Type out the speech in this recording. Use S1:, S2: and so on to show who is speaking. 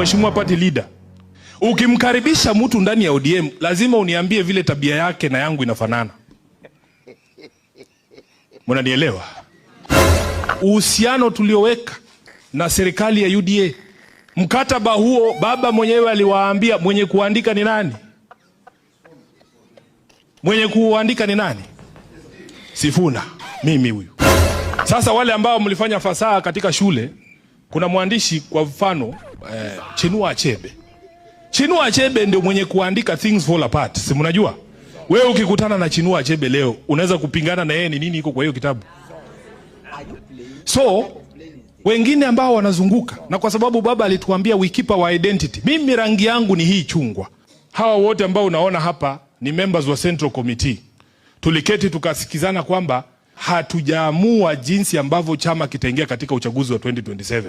S1: Mheshimiwa party leader, ukimkaribisha mtu ndani ya ODM lazima uniambie vile tabia yake na yangu inafanana. Mnanielewa? Uhusiano tulioweka na serikali ya UDA, mkataba huo baba mwenyewe aliwaambia mwenye kuandika ni nani? Mwenye kuandika ni nani? Sifuna, mimi huyu. Sasa wale ambao mlifanya fasaha katika shule, kuna mwandishi kwa mfano Chinua Achebe. Chinua Achebe ndio mwenye kuandika Things Fall Apart. Si mnajua? Wewe ukikutana na Chinua Achebe leo, unaweza kupingana na yeye ni nini iko kwa hiyo kitabu. So, wengine ambao wanazunguka, na kwa sababu baba alituambia we keep our identity. Mimi rangi yangu ni hii chungwa. Hawa wote ambao unaona hapa ni members wa Central Committee. Tuliketi tukasikizana kwamba hatujaamua jinsi ambavyo chama kitaingia katika uchaguzi wa 2027.